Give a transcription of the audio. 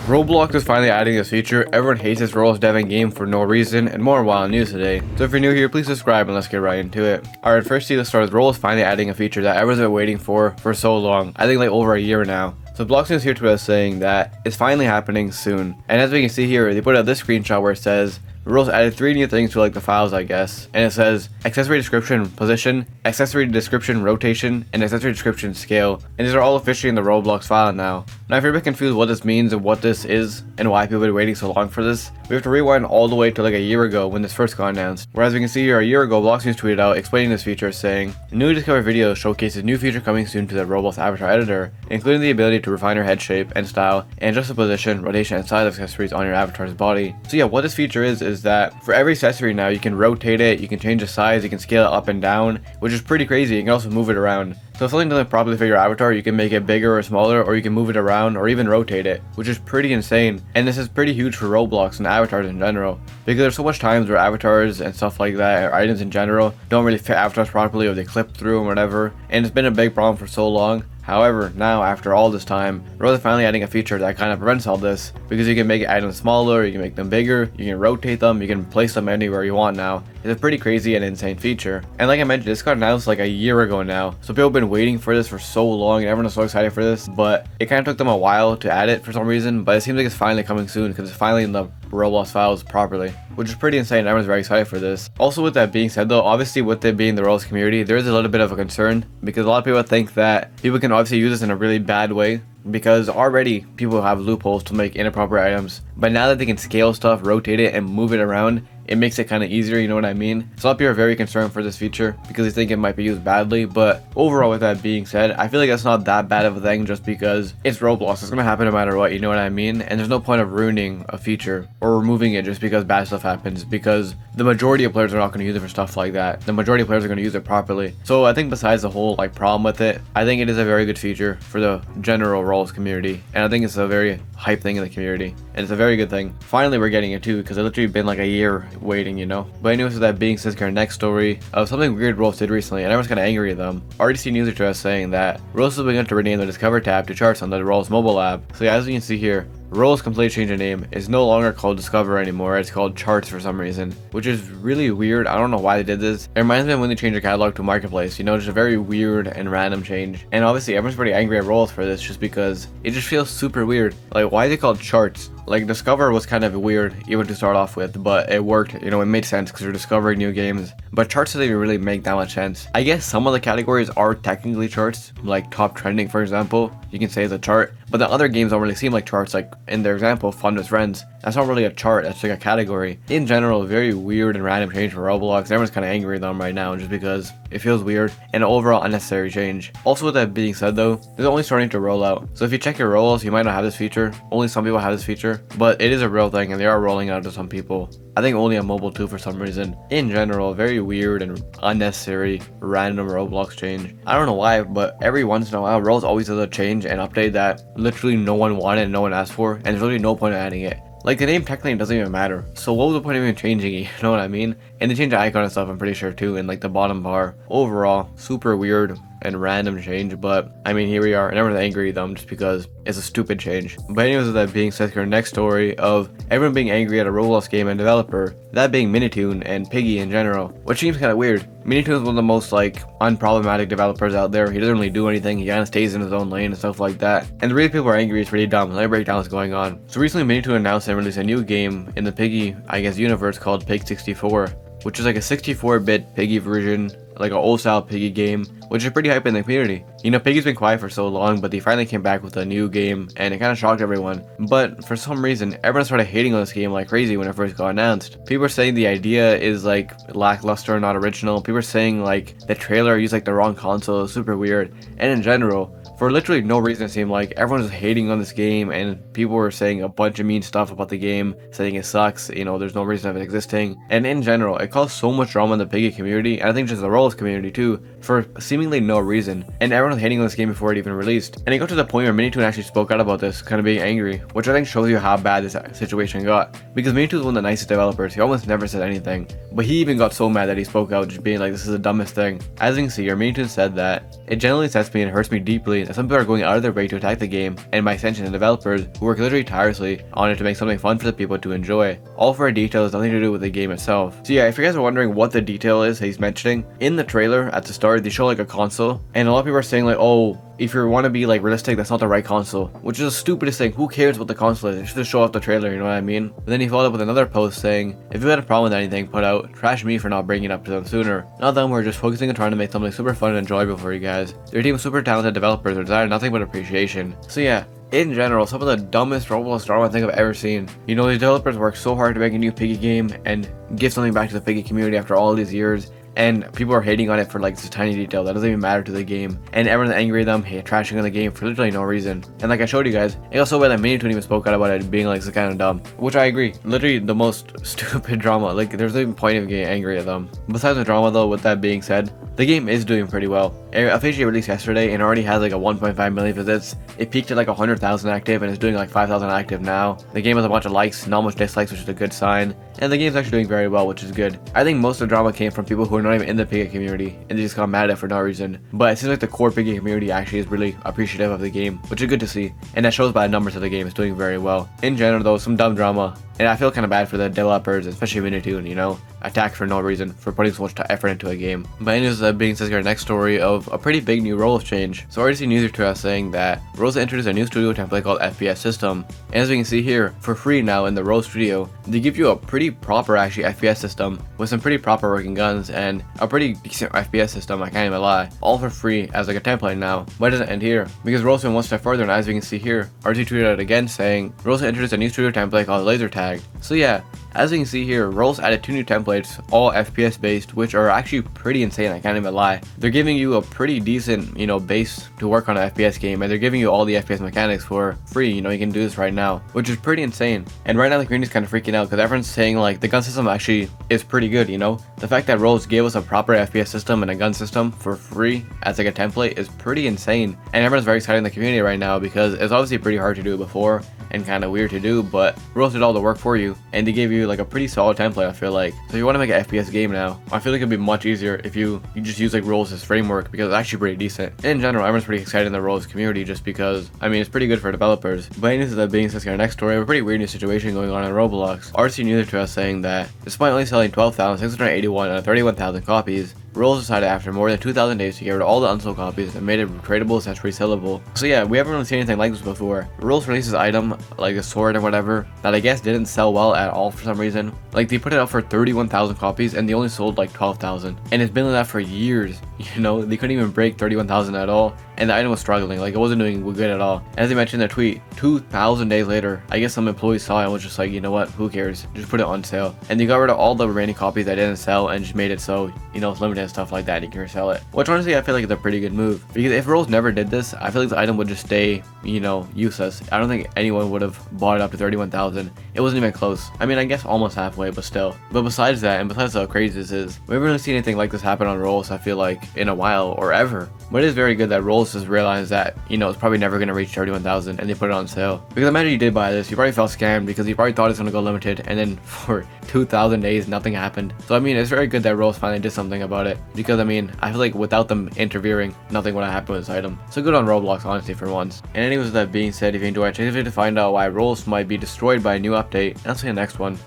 Roblox is finally adding this feature. Everyone hates this Roblox deving game for no reason, and more wild news today. So if you're new here, please subscribe and let's get right into it. Alright, first let's start with Roblox finally adding a feature that everyone's been waiting for so long. I think like over a year now. So Blox News here to us saying that it's finally happening soon. And as we can see here, they put out this screenshot where it says Roblox added 3 new things to like the files, I guess. And it says accessory description position, accessory description rotation, and accessory description scale. And these are all officially in the Roblox file now. Now if you're a bit confused what this means and what this is and why people have been waiting so long for this, we have to rewind all the way to like a year ago when this first got announced. Whereas we can see here a year ago, Blox News tweeted out explaining this feature saying, the newly discovered video showcases new feature coming soon to the Roblox avatar editor, including the ability to refine your head shape and style and adjust the position, rotation, and size of accessories on your avatar's body. So yeah, what this feature is that for every accessory now you can rotate it, you can change the size, you can scale it up and down, which is pretty crazy. You can also move it around. So if something doesn't properly fit your avatar, you can make it bigger or smaller, or you can move it around or even rotate it, which is pretty insane. And this is pretty huge for Roblox and avatars in general, because there's so much times where avatars and stuff like that, or items in general, don't really fit avatars properly, or they clip through and whatever, and it's been a big problem for so long. However, now after all this time, Roblox is finally adding a feature that kind of prevents all this, because you can make items smaller, you can make them bigger, you can rotate them, you can place them anywhere you want now. It's a pretty crazy and insane feature. And like I mentioned, this got announced like a year ago now, so people have been waiting for this for so long and everyone is so excited for this, but it kind of took them a while to add it for some reason, but it seems like it's finally coming soon because it's finally in the Roblox files properly, which is pretty insane. Everyone's very excited for this. Also, with that being said though, obviously with it being the Roblox community, there is a little bit of a concern because a lot of people think that people can obviously use this in a really bad way, because already people have loopholes to make inappropriate items, but now that they can scale stuff, rotate it, and move it around, it makes it kind of easier, you know what I mean? So a lot of people are very concerned for this feature because they think it might be used badly, but overall with that being said, I feel like that's not that bad of a thing just because it's Roblox. It's gonna happen no matter what, you know what I mean? And there's no point of ruining a feature or removing it just because bad stuff happens, because the majority of players are not gonna use it for stuff like that. The majority of players are gonna use it properly. So I think besides the whole like problem with it, I think it is a very good feature for the general Roblox community, and I think it's a very hype thing in the community, and it's a very good thing. Finally we're getting it too, because it literally been like a year waiting, you know. But anyways, with that being said, our next story of something weird Roblox did recently, and everyone's kind of angry at them. Already seen news to us saying that Roblox has begun to rename the Discover tab to charts on the Roblox mobile app. So yeah, as you can see here, Roblox completely changed the name. It's no longer called Discover anymore, it's called Charts for some reason, which is really weird. I don't know why they did this. It reminds me of when they changed the catalog to Marketplace, you know, just a very weird and random change. And obviously everyone's pretty angry at Roblox for this just because it just feels super weird. Like, why is it called Charts? Like, Discover was kind of weird even to start off with, but it worked, you know, it made sense because you're discovering new games. But charts doesn't even really make that much sense. I guess some of the categories are technically charts, like top trending for example, you can say it's a chart, but the other games don't really seem like charts. Like in their example, Fun with Friends, that's not really a chart, that's like a category. In general, a very weird and random change for Roblox. Everyone's kind of angry at them right now just because it feels weird and an overall unnecessary change. Also with that being said though, they're only starting to roll out. So if you check your rollouts, you might not have this feature. Only some people have this feature, but it is a real thing and they are rolling out to some people. I think only on mobile too for some reason. In general, very weird and unnecessary random Roblox change. I don't know why, but every once in a while, Roblox always does a change and update that literally no one wanted and no one asked for, and there's really no point in adding it. Like, the name technically doesn't even matter, so what was the point of even changing it, you know what I mean? And they changed the icon and stuff, I'm pretty sure too, in like the bottom bar. Overall, super weird and random change, but I mean, here we are, and everyone's angry at them just because it's a stupid change. But anyways, with that being said, our next story of everyone being angry at a Roblox game and developer, that being Minitoon and Piggy in general, which seems kind of weird. Minitoon is one of the most like unproblematic developers out there. He doesn't really do anything, he kind of stays in his own lane and stuff like that. And the reason people are angry is pretty dumb. Let me break down what's going on. So recently Minitoon announced and released a new game in the Piggy, I guess, universe called Pig 64, which is like a 64-bit Piggy version, like an old style Piggy game, which is pretty hype in the community. You know, Piggy's been quiet for so long, but they finally came back with a new game and it kind of shocked everyone. But for some reason, everyone started hating on this game like crazy when it first got announced. People are saying the idea is like lackluster, not original. People are saying like the trailer used like the wrong console, super weird. And in general, for literally no reason, it seemed like everyone was hating on this game and people were saying a bunch of mean stuff about the game, saying it sucks, you know, there's no reason of it existing. And in general, it caused so much drama in the Piggy community, and I think just the Roblox community too, for seemingly no reason. And everyone was hating on this game before it even released. And it got to the point where Minitoon actually spoke out about this, kind of being angry, which I think shows you how bad this situation got. Because Minitoon is one of the nicest developers, he almost never said anything. But he even got so mad that he spoke out, just being like, this is the dumbest thing. As you can see here, Minitoon said that It generally upsets me and hurts me deeply that some people are going out of their way to attack the game, and by extension the developers who work literally tirelessly on it to make something fun for the people to enjoy. All for a detail has nothing to do with the game itself. So yeah, if you guys are wondering what the detail is he's mentioning, in the trailer at the start they show like a console, and a lot of people are saying like, oh, if you want to be like realistic, that's not the right console, which is the stupidest thing. Who cares what the console is? It should just show off the trailer, you know what I mean? But then he followed up with another post saying, if you had a problem with anything put out, trash me for not bringing it up to them sooner. Not them, we're just focusing on trying to make something super fun and enjoyable for you guys. Their team of super talented developers are desired nothing but appreciation. So yeah, in general, some of the dumbest Roblox drama I think I've ever seen. You know, the developers work so hard to make a new piggy game and give something back to the piggy community after all these years, and people are hating on it for like this tiny detail that doesn't even matter to the game, and everyone's angry at them, trashing on the game for literally no reason. And like I showed you guys, it got so bad that Minitoon even spoke out about it being like kind of dumb, which I agree. Literally the most stupid drama. Like there's no even point of getting angry at them. Besides the drama though, with that being said, the game is doing pretty well. It officially released yesterday and already has like a 1.5 million visits. It peaked at like 100,000 active and is doing like 5,000 active now. The game has a bunch of likes, not much dislikes, which is a good sign. And the game's actually doing very well, which is good. I think most of the drama came from people who are not even in the piggy community and they just got mad at it for no reason. But it seems like the core piggy community actually is really appreciative of the game, which is good to see. And that shows by the numbers of the game, it's doing very well. In general though, some dumb drama. And I feel kind of bad for the developers, especially Minitoon, you know, attacked for no reason, for putting so much effort into a game. But anyways, that being said, our next story of a pretty big new role change. So RDC News to us saying that Rose introduced a new studio template called FPS System. And as we can see here, for free now in the Rose Studio, they give you a pretty proper actually FPS system with some pretty proper working guns and a pretty decent FPS system, I can't even lie. All for free as like a template now. But it doesn't end here, because Rose went one step further, and as we can see here, RDC tweeted out again saying, Rose introduced a new studio template called Laser Tag. So yeah, as you can see here, Rolls added 2 new templates, all FPS based, which are actually pretty insane, I can't even lie. They're giving you a pretty decent, you know, base to work on an FPS game, and they're giving you all the FPS mechanics for free, you know, you can do this right now, which is pretty insane. And right now the community's kind of freaking out, because everyone's saying like, the gun system actually is pretty good, you know? The fact that Rolls gave us a proper FPS system and a gun system for free as like a template is pretty insane. And everyone's very excited in the community right now, because it's obviously pretty hard to do before, and kind of weird to do, but Rolls did all the work for you, and they gave you like a pretty solid template, I feel like. So if you want to make an FPS game now, I feel like it'd be much easier if you just use like Rolls as framework, because it's actually pretty decent. And in general, everyone's pretty excited in the Rolls community, just because, I mean, it's pretty good for developers. But anyways, that being said, our next story, we have a pretty weird new situation going on in Roblox. RC News to us saying that despite only selling 12,681 out of 31,000 copies, Rolls decided after more than 2,000 days to get rid of all the unsold copies and made it tradable / resellable. So yeah, we haven't really seen anything like this before. Rolls released this item, like a sword or whatever, that I guess didn't sell well at all for some reason. Like they put it out for 31,000 copies and they only sold like 12,000. And it's been like that for years, you know, they couldn't even break 31,000 at all. And the item was struggling, like it wasn't doing good at all. As they mentioned in their tweet, 2,000 days later, I guess some employees saw it and was just like, you know what, who cares, just put it on sale. And they got rid of all the remaining copies that didn't sell and just made it so, you know, it's limited and stuff like that, you can resell it. Which honestly I feel like it's a pretty good move, because if Rolls never did this, I feel like the item would just stay, you know, useless. I don't think anyone would have bought it up to 31,000. It wasn't even close. I mean, I guess almost halfway, but still. But besides that, and besides how crazy this is, we haven't really seen anything like this happen on Rolls, I feel like, in a while or ever. But it is very good that Rolls just realized that, you know, it's probably never going to reach 31,000 and they put it on sale. Because imagine you did buy this, you probably felt scammed because you probably thought it's going to go limited, and then for 2,000 days nothing happened. So I mean, it's very good that Rolls finally did something about it, because I mean, I feel like without them interfering, nothing would have happened with this item. So good on Roblox, honestly, for once. And anyways, with that being said, if you enjoyed, check the video to find out why Rolls might be destroyed by a new update, and I'll see you in the next one.